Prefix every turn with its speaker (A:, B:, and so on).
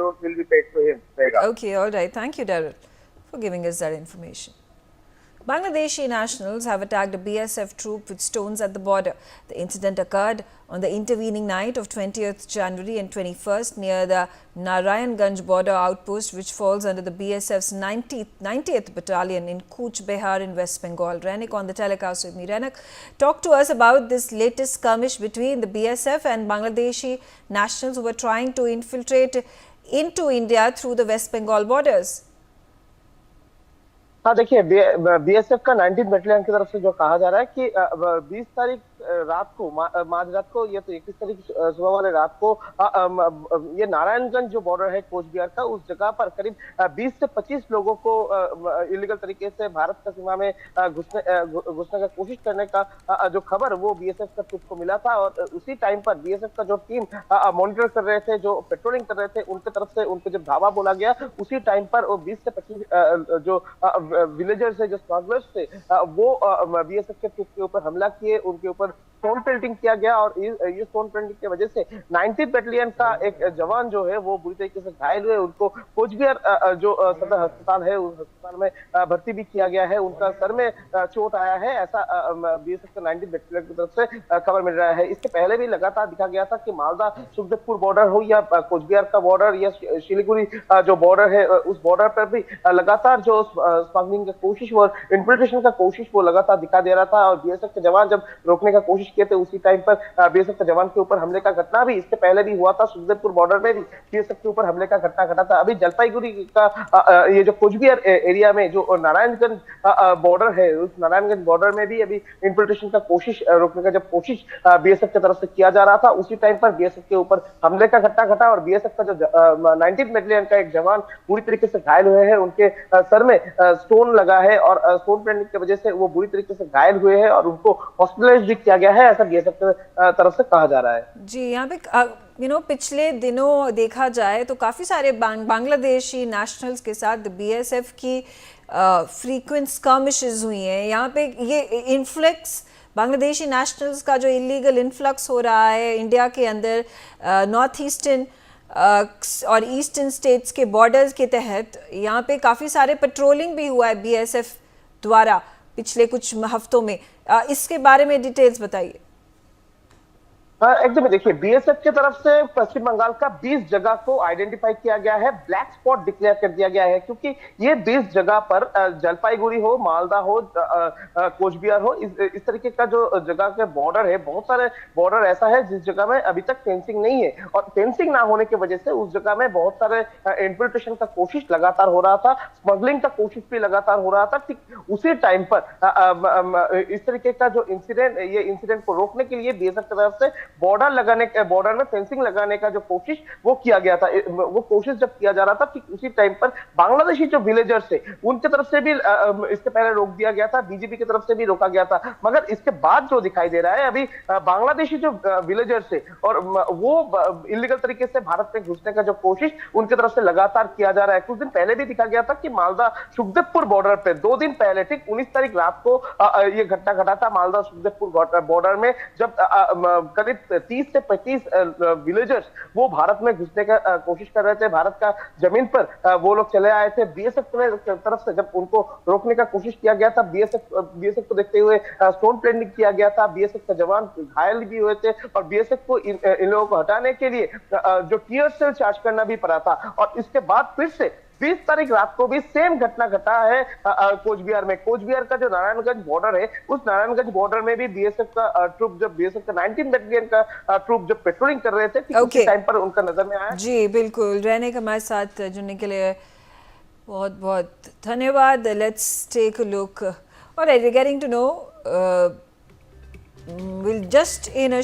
A: crores will be paid to him.
B: Okay, all right. Thank you, Daryl, for giving us that information. Bangladeshi nationals have attacked a BSF troop with stones at the border. The incident occurred on the intervening night of 20th January and 21st near the Narayanganj border outpost, which falls under the BSF's 90th Battalion in Cooch Behar in West Bengal. Renik on the telecast with me. Renik, talk to us about this latest skirmish between the BSF and Bangladeshi nationals who were trying to infiltrate into India through the West Bengal borders.
A: हाँ, देखिए BSF का 19 battalion की तरफ से जो कहा जा रहा है कि 20 तारीख रात को माझ रात को ये तो 21 तारीख सुबह वाले रात को ये नारायणगंज जो बॉर्डर है कोच बिहार का, उस जगह पर करीब 20 से 25 लोगों को इलीगल तरीके से भारत का सीमा में घुसने का कोशिश करने का जो खबर वो बीएसएफ का ट्रूप को मिला था। और उसी टाइम पर बीएसएफ का जो टीम मॉनिटर कर रहे थे, जो पेट्रोलिंग कर रहे थे, उनकी तरफ से उनको जब धावा बोला गया, उसी टाइम पर वो 20 से 25 जो विलेजर्स है, जो स्मगलर्स थे, वो बीएसएफ के ट्रूप के ऊपर हमला किए, उनके ऊपर स्टोन पेल्टिंग किया गया। और ये स्टोन पेल्टिंग की वजह से 90th बटालियन का एक जवान जो है वो बुरी तरीके से घायल हुए। उनको कोच बिहार जो सदर अस्पताल है, उस अस्पताल में भर्ती भी किया गया है। उनका सर में चोट आया है, ऐसा बीएसएफ का 90th बटालियन की तरफ से खबर मिल रहा है। इसके पहले भी लगातार दिखा गया था कि मालदा सुखदेवपुर बॉर्डर हो या कोच बिहार का बॉर्डर या शिलीगुड़ी जो बॉर्डर है, उस बॉर्डर पर भी लगातार जो स्मगलिंग का कोशिश और इन्फिल्ट्रेशन का कोशिश वो लगातार दिखा दे रहा था। और बीएसएफ के जवान जब रोकने का कोशिश किए थे, उसी टाइम पर बीएसएफ के जवान के ऊपर हमले का घटना भी इसके पहले भी हुआ था। सुखदेवपुर बॉर्डर में भी बीएसएफ के ऊपर हमले का घटना घटा था। अभी जलपाईगुड़ी का ये जो कोचबिहार एरिया में जो नारायणगंज बॉर्डर है, उस नारायणगंज बॉर्डर में भी अभी इन्फिल्ट्रेशन का कोशिश रोकने का जब कोशिश बीएसएफ की तरफ से किया जा रहा था, उसी टाइम पर बीएसएफ के ऊपर हमले का घटना घटा। और बीएसएफ का जो 19th बटालियन का एक जवान पूरी तरीके से घायल हुए हैं, उनके सर में स्टोन लगा है और स्टोन पेल्टिंग की वजह से वो बुरी तरीके से घायल हुए हैं और उनको हॉस्पिटलाइज भी किया गया है, ऐसा बीएसएफ की तरफ से कहा जा रहा है।
B: जी, यहाँ पे पिछले दिनों देखा जाए तो काफ़ी सारे बांग्लादेशी नेशनल्स के साथ बीएसएफ की फ्रीक्वेंट स्कर्मिशेस हुई हैं। यहाँ पे ये इन्फ्लक्स बांग्लादेशी नेशनल्स का जो इलीगल इन्फ्लक्स हो रहा है इंडिया के अंदर नॉर्थ ईस्टर्न और ईस्टर्न स्टेट्स के बॉर्डर्स के तहत, यहाँ पे काफ़ी सारे पेट्रोलिंग भी हुआ है बीएसएफ द्वारा पिछले कुछ हफ्तों में। इसके बारे में डिटेल्स बताइए।
A: एकदम देखिए, बीएसएफ की तरफ से पश्चिम बंगाल का 20 जगह को आइडेंटिफाई किया गया है, ब्लैक स्पॉट डिक्लेयर कर दिया गया है, क्योंकि ये 20 जगह पर जलपाईगुड़ी हो, मालदा हो, कोचबिहार हो, इस तरीके का जो जगह के बॉर्डर है, बहुत सारे बॉर्डर ऐसा है जिस जगह में अभी तक फेंसिंग नहीं है। और फेंसिंग ना होने की वजह से उस जगह में बहुत सारे इन्फिल्ट्रेशन का कोशिश लगातार हो रहा था, स्मगलिंग का कोशिश भी लगातार हो रहा था। ठीक उसी टाइम पर इस तरीके का जो इंसिडेंट, ये इंसिडेंट को रोकने के लिए बीएसएफ की तरफ से बॉर्डर में फेंसिंग लगाने का जो कोशिश वो किया गया था। वो कोशिश जब किया जा रहा था, ठीक उसी टाइम पर बांग्लादेशी जो विलेजर्स थे उनकी तरफ से भी इसके पहले रोक दिया गया था, बीजेपी की तरफ से भी रोका गया था। मगर इसके बाद जो दिखाई दे रहा है, अभी बांग्लादेशी जो विलेजर्स थे और वो इलीगल तरीके से भारत में घुसने का जो कोशिश उनकी तरफ से लगातार किया जा रहा है। कुछ दिन पहले भी दिखा गया था कि मालदा सुखदेवपुर बॉर्डर पे 2 दिन पहले, ठीक 19 तारीख रात को ये घटना घटा था मालदा सुखदेवपुर बॉर्डर में, जब करीब 30 से 35 विलेजर्स वो भारत में घुसने का कोशिश कर रहे थे। भारत का जमीन पर वो लोग चले आए थे। बीएसएफ की तरफ से जब उनको रोकने का कोशिश किया गया था, बीएसएफ को देखते हुए स्टोन पेल्टिंग किया गया था। बीएसएफ का जवान घायल भी हुए थे और बीएसएफ को इन लोगों को हटाने के लिए जो टीयर सेल चार्ज करना भी पड़ा था। और इसके बाद फिर से 20 तारीख रात को भी सेम घटना घटा है कोचबिहार में। कोचबिहार का जो नारायणगंज बॉर्डर है, उस नारायणगंज बॉर्डर में भी बीएसएफ का ट्रूप, जब बीएसएफ का 19 बटालियन का ट्रूप जब पेट्रोलिंग कर रहे थे, उसी टाइम पर उनका नजर में आया।
B: जी बिल्कुल, रहने के हमारे साथ जुड़ने के लिए बहुत बहुत धन्यवाद। लेट्स टेक अ लुक और getting to know will just in a